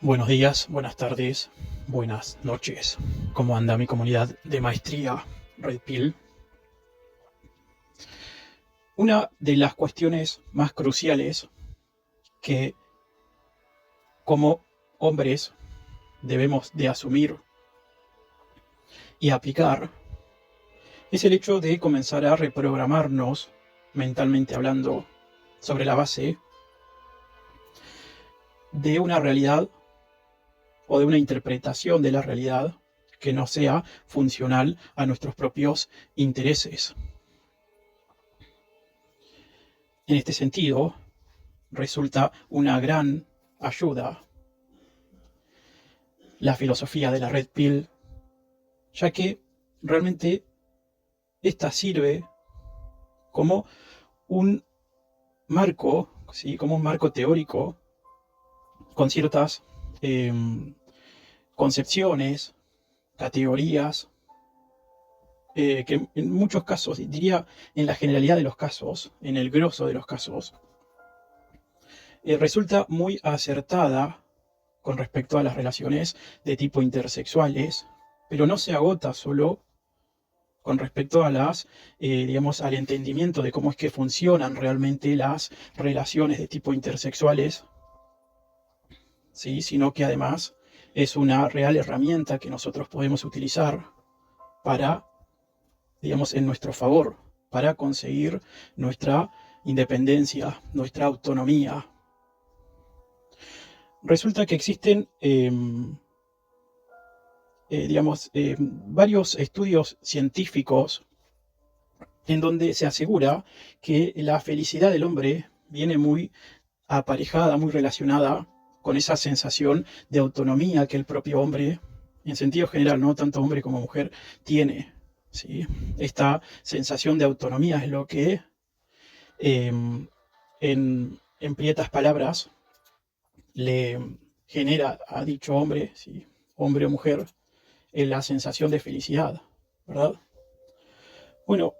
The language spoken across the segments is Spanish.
Buenos días, buenas tardes, buenas noches. ¿Cómo anda mi comunidad de maestría Red Pill? Una de las cuestiones más cruciales que como hombres debemos de asumir y aplicar es el hecho de comenzar a reprogramarnos mentalmente hablando sobre la base de una realidad o de una interpretación de la realidad que no sea funcional a nuestros propios intereses. En este sentido, resulta una gran ayuda la filosofía de la Red Pill, ya que realmente esta sirve como un marco, ¿sí? Como un marco teórico con ciertas concepciones, categorías, que en muchos casos, diría en la generalidad de los casos, en el grosso de los casos, resulta muy acertada con respecto a las relaciones de tipo intersexuales, pero no se agota solo con respecto a las, digamos, al entendimiento de cómo es que funcionan realmente las relaciones de tipo intersexuales, ¿sí? Sino que además es una real herramienta que nosotros podemos utilizar para, digamos, en nuestro favor, para conseguir nuestra independencia, nuestra autonomía. Resulta que existen varios estudios científicos en donde se asegura que la felicidad del hombre viene muy aparejada, muy relacionada con esa sensación de autonomía que el propio hombre, en sentido general, no tanto hombre como mujer, tiene. ¿Sí? Esta sensación de autonomía es lo que, en prietas palabras, le genera a dicho hombre, ¿sí? Hombre o mujer, la sensación de felicidad, ¿verdad? Bueno,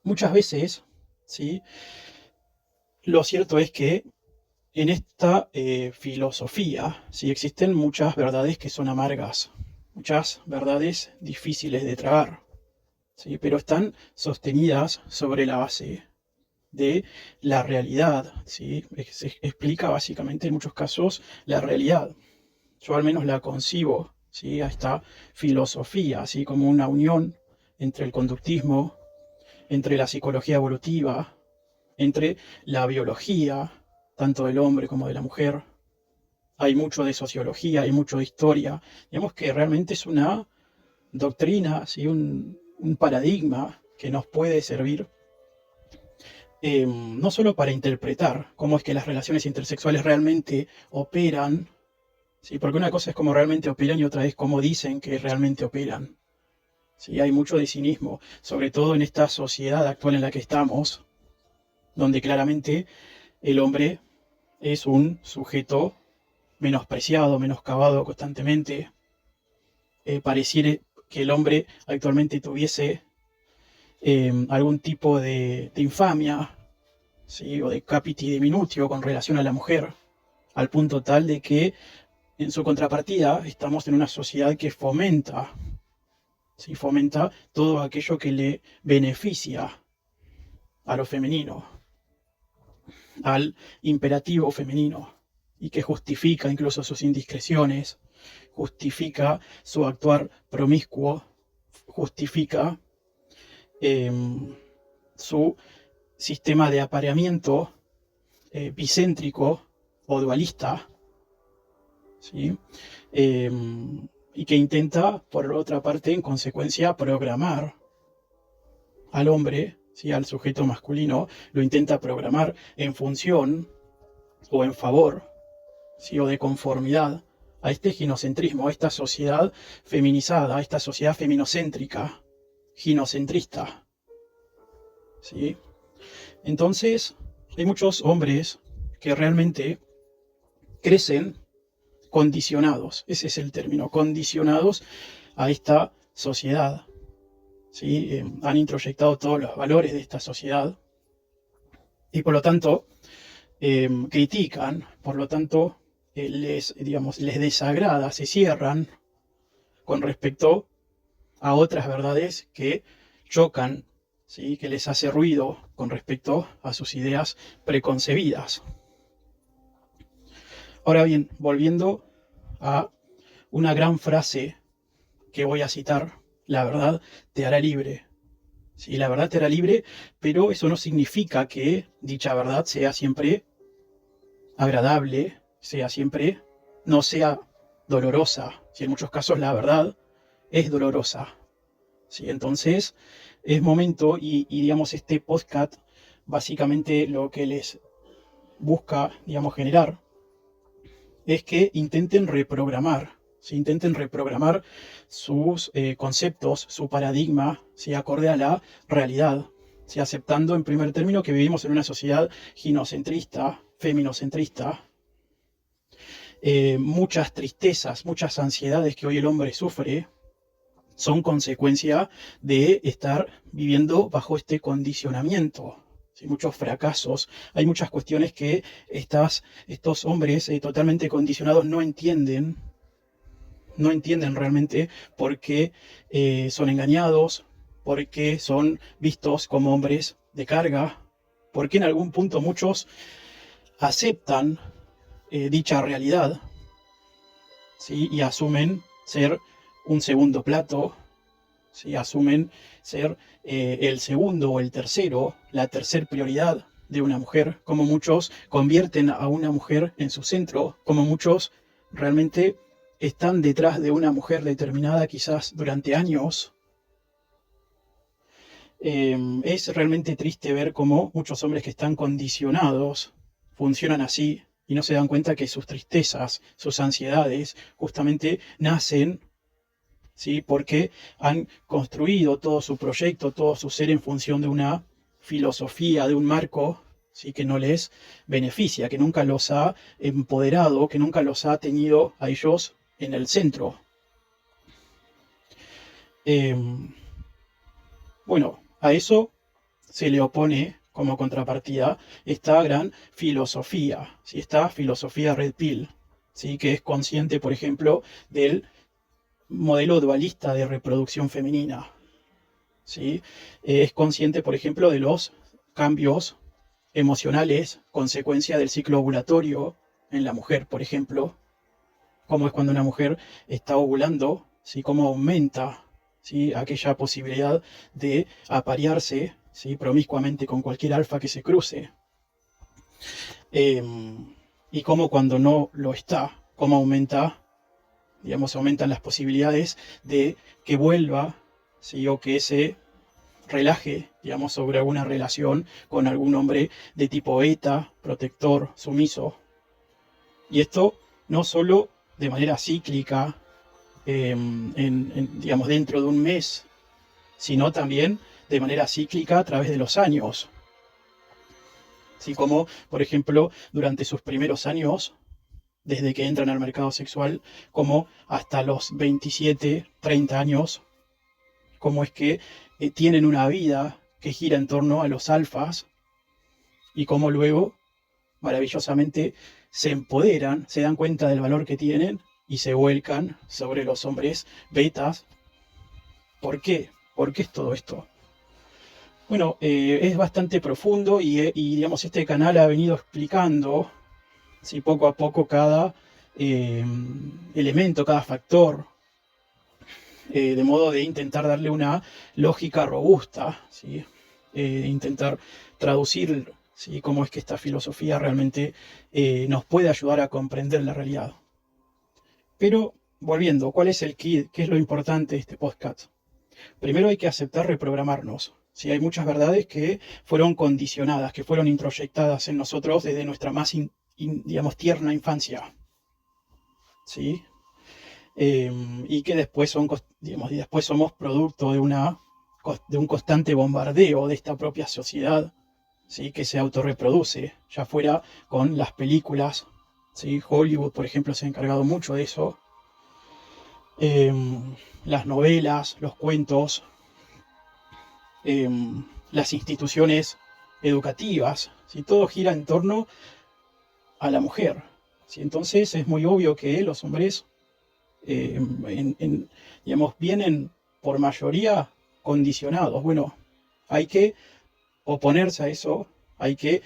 muchas veces, ¿sí? Lo cierto es que en esta filosofía, ¿sí? Existen muchas verdades que son amargas, muchas verdades difíciles de tragar, ¿sí? Pero están sostenidas sobre la base de la realidad, ¿sí? Se explica básicamente en muchos casos la realidad. Yo al menos la concibo, ¿sí? A esta filosofía, así como una unión entre el conductismo, entre la psicología evolutiva, entre la biología, tanto del hombre como de la mujer. Hay mucho de sociología, hay mucho de historia. Digamos que realmente es una doctrina, ¿sí? un paradigma que nos puede servir no solo para interpretar cómo es que las relaciones intersexuales realmente operan, ¿sí? Porque una cosa es cómo realmente operan y otra es cómo dicen que realmente operan. ¿Sí? Hay mucho de cinismo, sobre todo en esta sociedad actual en la que estamos, donde claramente el hombre es un sujeto menospreciado, menoscabado constantemente. Pareciera que el hombre actualmente tuviese algún tipo de infamia, ¿sí? O de capiti diminutio con relación a la mujer, al punto tal de que en su contrapartida estamos en una sociedad que fomenta, ¿sí? Fomenta todo aquello que le beneficia a lo femenino, al imperativo femenino, y que justifica incluso sus indiscreciones, justifica su actuar promiscuo, justifica su sistema de apareamiento bicéntrico o dualista, ¿sí? Y que intenta, por otra parte, en consecuencia, programar al hombre, ¿sí? Al sujeto masculino, lo intenta programar en función o en favor, ¿sí? O de conformidad a este ginocentrismo, a esta sociedad feminizada, a esta sociedad feminocéntrica, ginocentrista, ¿sí? Entonces, hay muchos hombres que realmente crecen condicionados, ese es el término, condicionados a esta sociedad, ¿sí? Han introyectado todos los valores de esta sociedad y por lo tanto critican, por lo tanto, les desagrada, se cierran con respecto a otras verdades que chocan, ¿sí? Que les hace ruido con respecto a sus ideas preconcebidas. Ahora bien, volviendo a una gran frase que voy a citar, la verdad te hará libre. Sí, la verdad te hará libre, pero eso no significa que dicha verdad sea siempre agradable, no sea dolorosa. Si en muchos casos la verdad es dolorosa. ¿Sí? Entonces es momento digamos, este podcast básicamente lo que les busca, digamos, generar es que intenten reprogramar, ¿sí? Intenten reprogramar sus conceptos, su paradigma, ¿sí? Acorde a la realidad, ¿sí? Aceptando en primer término que vivimos en una sociedad ginocentrista, feminocentrista, muchas tristezas, muchas ansiedades que hoy el hombre sufre son consecuencia de estar viviendo bajo este condicionamiento. ¿Sí? Muchos fracasos, hay muchas cuestiones que estos hombres totalmente condicionados no entienden realmente por qué son engañados, por qué son vistos como hombres de carga, por qué en algún punto muchos aceptan dicha realidad, ¿sí? Y asumen ser un segundo plato, ¿sí? Asumen ser el segundo o el tercero, la tercer prioridad de una mujer, como muchos convierten a una mujer en su centro, como muchos realmente están detrás de una mujer determinada quizás durante años. Es realmente triste ver cómo muchos hombres que están condicionados funcionan así y no se dan cuenta que sus tristezas, sus ansiedades, justamente nacen, ¿sí? Porque han construido todo su proyecto, todo su ser en función de una filosofía, de un marco, ¿sí? Que no les beneficia, que nunca los ha empoderado, que nunca los ha tenido a ellos en el centro. Bueno, a eso se le opone como contrapartida esta gran filosofía, ¿sí? Esta filosofía Red Pill, ¿sí? Que es consciente, por ejemplo, del modelo dualista de reproducción femenina, ¿sí? Es consciente, por ejemplo, de los cambios emocionales, consecuencia del ciclo ovulatorio en la mujer, por ejemplo, cómo es cuando una mujer está ovulando, ¿sí? Cómo aumenta, ¿sí? Aquella posibilidad de aparearse, ¿sí? Promiscuamente con cualquier alfa que se cruce. Y cómo cuando no lo está, cómo aumentan las posibilidades de que vuelva, ¿sí? O que se relaje, digamos, sobre alguna relación con algún hombre de tipo beta, protector, sumiso. Y esto no solo de manera cíclica, digamos, dentro de un mes, sino también de manera cíclica a través de los años. Así como, por ejemplo, durante sus primeros años, desde que entran al mercado sexual, como hasta los 27, 30 años, cómo es que tienen una vida que gira en torno a los alfas y cómo luego, maravillosamente, se empoderan, se dan cuenta del valor que tienen y se vuelcan sobre los hombres betas. ¿Por qué? ¿Por qué es todo esto? Bueno, es bastante profundo digamos, este canal ha venido explicando, ¿sí? Poco a poco cada elemento, cada factor, de modo de intentar darle una lógica robusta, ¿sí? Intentar traducir, ¿sí? Cómo es que esta filosofía realmente nos puede ayudar a comprender la realidad. Pero, volviendo, ¿cuál es el kit? ¿Qué es lo importante de este podcast? Primero hay que aceptar reprogramarnos. ¿Sí? Hay muchas verdades que fueron condicionadas, que fueron introyectadas en nosotros desde nuestra más, digamos, tierna infancia. ¿Sí? Y que después después somos producto de un constante bombardeo de esta propia sociedad, ¿sí? Que se autorreproduce, ya fuera con las películas, ¿sí? Hollywood, por ejemplo, se ha encargado mucho de eso. Las novelas, los cuentos, las instituciones educativas, ¿sí? Todo gira en torno a la mujer. ¿Sí? Entonces es muy obvio que los hombres, digamos, vienen por mayoría condicionados. Bueno, hay que oponerse a eso, hay que,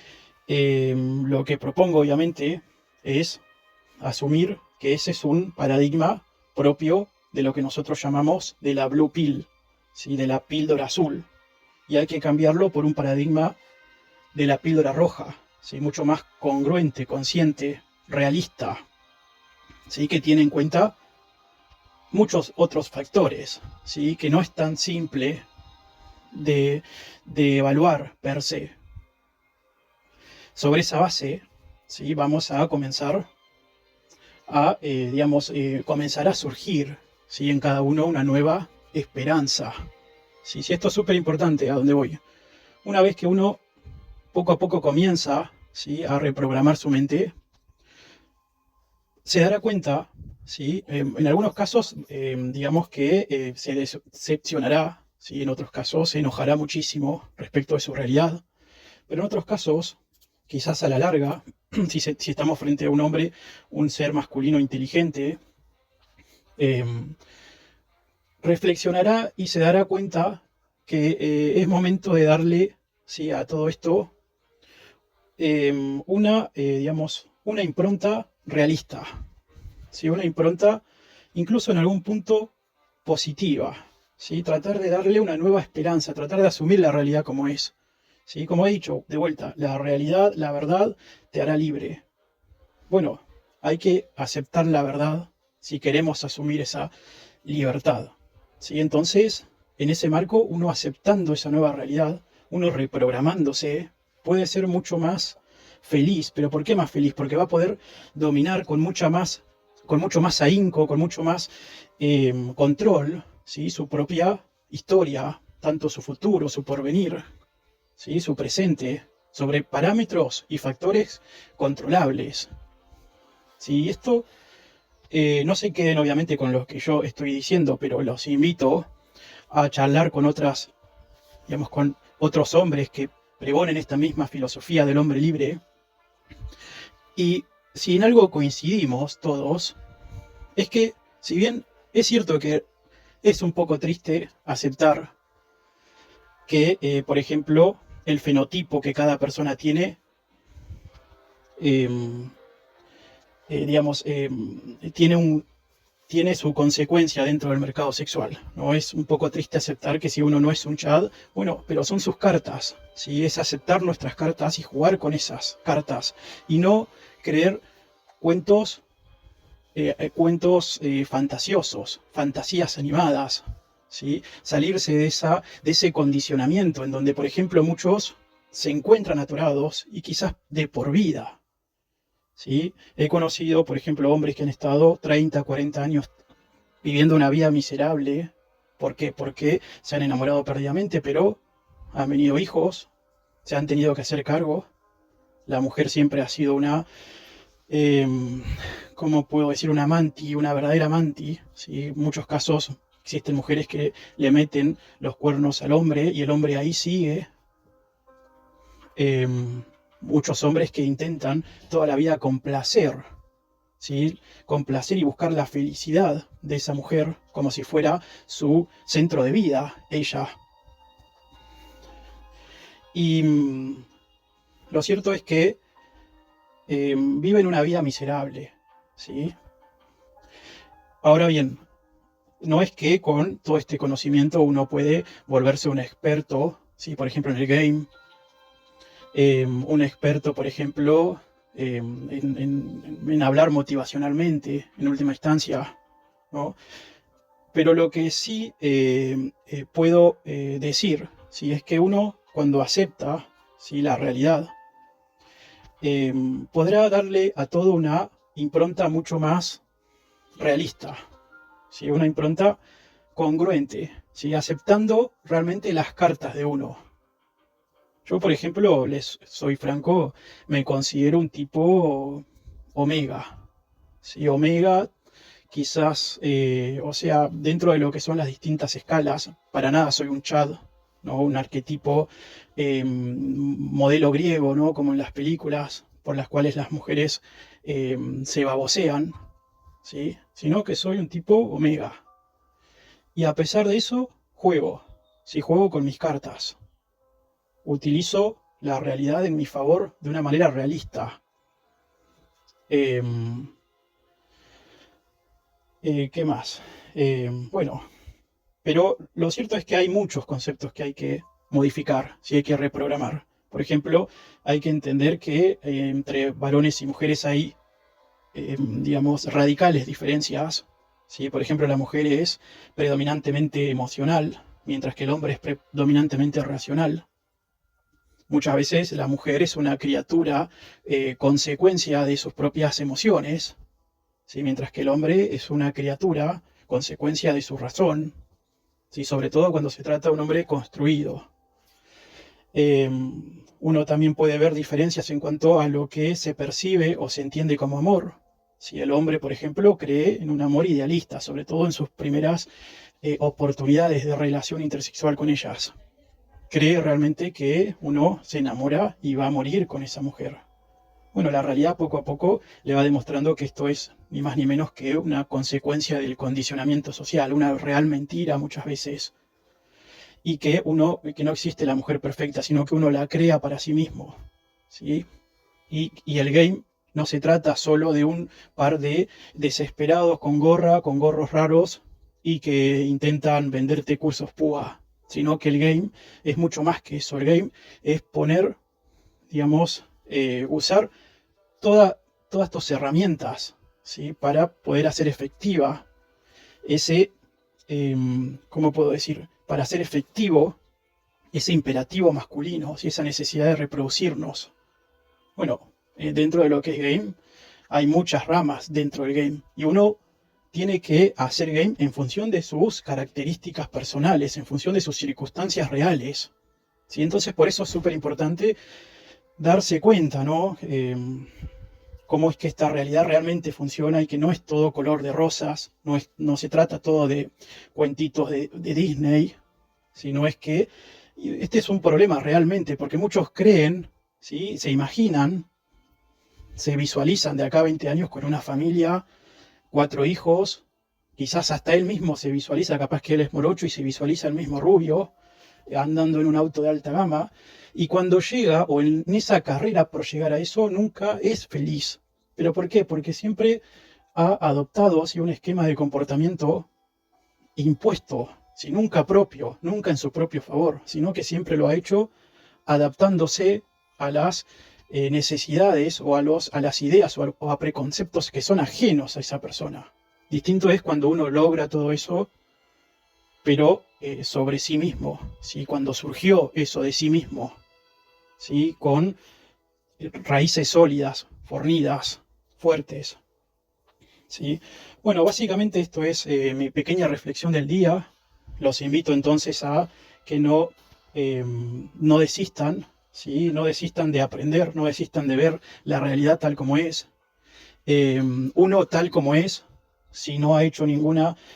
lo que propongo obviamente es asumir que ese es un paradigma propio de lo que nosotros llamamos de la blue pill, ¿sí? De la píldora azul, y hay que cambiarlo por un paradigma de la píldora roja, ¿sí? Mucho más congruente, consciente, realista, ¿sí? Que tiene en cuenta muchos otros factores, ¿sí? Que no es tan simple de evaluar per se. Sobre esa base, ¿sí? Vamos a comenzar a, comenzar a surgir, ¿sí? En cada uno una nueva esperanza. ¿Sí? Sí, esto es súper importante, a dónde voy. Una vez que uno poco a poco comienza, ¿sí? A reprogramar su mente, se dará cuenta, ¿sí? En algunos casos, digamos que se decepcionará, ¿sí? En otros casos se enojará muchísimo respecto de su realidad, pero en otros casos, quizás a la larga, si estamos frente a un hombre, un ser masculino inteligente, reflexionará y se dará cuenta que es momento de darle, ¿sí? A todo esto una impronta realista, ¿sí? Una impronta incluso en algún punto positiva, ¿sí? Tratar de darle una nueva esperanza, tratar de asumir la realidad como es, ¿sí? Como he dicho, de vuelta, la realidad, la verdad te hará libre. Bueno, hay que aceptar la verdad si queremos asumir esa libertad, ¿sí? Entonces, en ese marco, uno aceptando esa nueva realidad, uno reprogramándose, puede ser mucho más feliz. ¿Pero por qué más feliz? Porque va a poder dominar con mucho más ahínco, con mucho más control, ¿sí? Su propia historia, tanto su futuro, su porvenir, ¿sí? Su presente, sobre parámetros y factores controlables. ¿Sí? Esto no se queden obviamente con lo que yo estoy diciendo, pero los invito a charlar con con otros hombres que pregonen esta misma filosofía del hombre libre. Y si en algo coincidimos todos, es que si bien es cierto que es un poco triste aceptar que, por ejemplo, el fenotipo que cada persona tiene, eh, tiene su consecuencia dentro del mercado sexual, ¿no? Es un poco triste aceptar que si uno no es un Chad, bueno, pero son sus cartas, ¿sí? Es aceptar nuestras cartas y jugar con esas cartas y no creer cuentos fantasiosos, fantasías animadas, ¿sí? Salirse de ese condicionamiento en donde, por ejemplo, muchos se encuentran atorados y quizás de por vida, ¿sí? He conocido, por ejemplo, hombres que han estado 30, 40 años viviendo una vida miserable. ¿Por qué? Porque se han enamorado perdidamente, pero han venido hijos, se han tenido que hacer cargo. La mujer siempre ha sido ¿cómo puedo decir? Una amanti, una verdadera amanti, ¿sí? En muchos casos existen mujeres que le meten los cuernos al hombre y el hombre ahí sigue. Muchos hombres que intentan toda la vida complacer, ¿sí? Complacer y buscar la felicidad de esa mujer como si fuera su centro de vida, ella. Y lo cierto es que viven una vida miserable, ¿sí? Ahora bien, no es que con todo este conocimiento uno puede volverse un experto, ¿sí? Por ejemplo, en el game, un experto, por ejemplo, en hablar motivacionalmente, en última instancia, ¿no? Pero lo que sí puedo decir, ¿sí? Es que uno, cuando acepta, ¿sí? La realidad, podrá darle a todo una impronta mucho más realista, ¿sí? Una impronta congruente, ¿sí? Aceptando realmente las cartas de uno. Yo, por ejemplo, les soy franco, me considero un tipo omega. ¿Sí? Omega, quizás, dentro de lo que son las distintas escalas, para nada soy un Chad, ¿no? Un arquetipo modelo griego, ¿no? Como en las películas, por las cuales las mujeres se babosean, ¿sí? Sino que soy un tipo omega. Y a pesar de eso, juego. Si juego con mis cartas, utilizo la realidad en mi favor de una manera realista. ¿Qué más? Bueno, pero lo cierto es que hay muchos conceptos que hay que modificar, si hay que reprogramar. Por ejemplo, hay que entender que entre varones y mujeres hay, digamos, radicales diferencias. ¿Sí? Por ejemplo, la mujer es predominantemente emocional, mientras que el hombre es predominantemente racional. Muchas veces la mujer es una criatura consecuencia de sus propias emociones, ¿sí? Mientras que el hombre es una criatura consecuencia de su razón, ¿sí? Sobre todo cuando se trata de un hombre construido. Uno también puede ver diferencias en cuanto a lo que se percibe o se entiende como amor. Si el hombre, por ejemplo, cree en un amor idealista, sobre todo en sus primeras oportunidades de relación intersexual con ellas, cree realmente que uno se enamora y va a morir con esa mujer. Bueno, la realidad poco a poco le va demostrando que esto es ni más ni menos que una consecuencia del condicionamiento social, una real mentira muchas veces, y que no existe la mujer perfecta, sino que uno la crea para sí mismo, ¿sí? Y el game no se trata solo de un par de desesperados con gorros raros y que intentan venderte cursos PUA, sino que el game es mucho más que eso. El game es poner, digamos, usar todas estas herramientas, ¿sí? Para poder hacer efectiva ese, ¿cómo puedo decir? Para hacer efectivo ese imperativo masculino, ¿sí? Esa necesidad de reproducirnos. Bueno, dentro de lo que es game, hay muchas ramas dentro del game. Y uno tiene que hacer game en función de sus características personales, en función de sus circunstancias reales, ¿sí? Entonces, por eso es súper importante darse cuenta, ¿no? Cómo es que esta realidad realmente funciona y que no es todo color de rosas, no se trata todo de cuentitos de Disney, sino es que este es un problema realmente, porque muchos creen, ¿sí? Se imaginan, se visualizan de acá a 20 años con una familia, 4 hijos, quizás hasta él mismo se visualiza, capaz que él es morocho y se visualiza el mismo rubio, andando en un auto de alta gama, y cuando llega, o en esa carrera por llegar a eso, nunca es feliz. ¿Pero por qué? Porque siempre ha adoptado así un esquema de comportamiento impuesto, si nunca propio, nunca en su propio favor, sino que siempre lo ha hecho adaptándose a las necesidades o a las ideas o a preconceptos que son ajenos a esa persona. Distinto es cuando uno logra todo eso, pero sobre sí mismo, ¿sí? Cuando surgió eso de sí mismo, ¿sí? Con raíces sólidas, fornidas, fuertes, ¿sí? Bueno, básicamente esto es mi pequeña reflexión del día. Los invito entonces a que no desistan, ¿sí? No desistan de aprender, no desistan de ver la realidad tal como es. Uno tal como es, si no ha hecho digamos,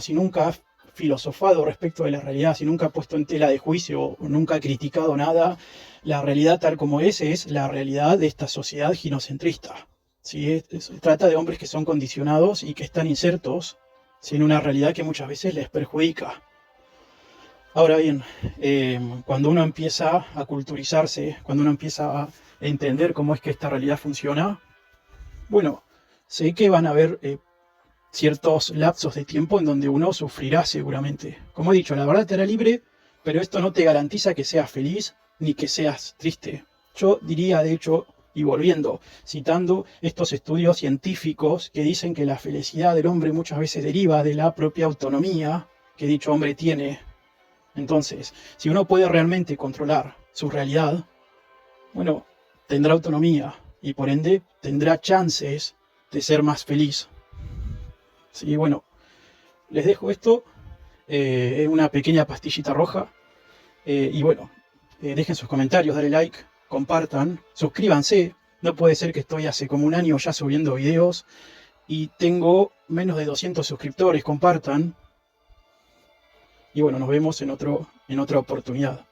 si nunca ha filosofado respecto de la realidad, si nunca ha puesto en tela de juicio o nunca ha criticado nada, la realidad tal como es la realidad de esta sociedad ginocentrista. ¿Sí? Se trata de hombres que son condicionados y que están insertos, ¿sí? En una realidad que muchas veces les perjudica. Ahora bien, cuando uno empieza a culturizarse, cuando uno empieza a entender cómo es que esta realidad funciona, bueno, sé que van a haber ciertos lapsos de tiempo en donde uno sufrirá seguramente. Como he dicho, la verdad te hará libre, pero esto no te garantiza que seas feliz ni que seas triste. Yo diría, de hecho, y volviendo, citando estos estudios científicos que dicen que la felicidad del hombre muchas veces deriva de la propia autonomía que dicho hombre tiene. Entonces, si uno puede realmente controlar su realidad, bueno, tendrá autonomía y por ende tendrá chances de ser más feliz. Sí, bueno, les dejo esto, una pequeña pastillita roja, y bueno, dejen sus comentarios, dale like, compartan, suscríbanse. No puede ser que estoy hace como un año ya subiendo videos y tengo menos de 200 suscriptores, compartan. Y bueno, nos vemos en otra oportunidad.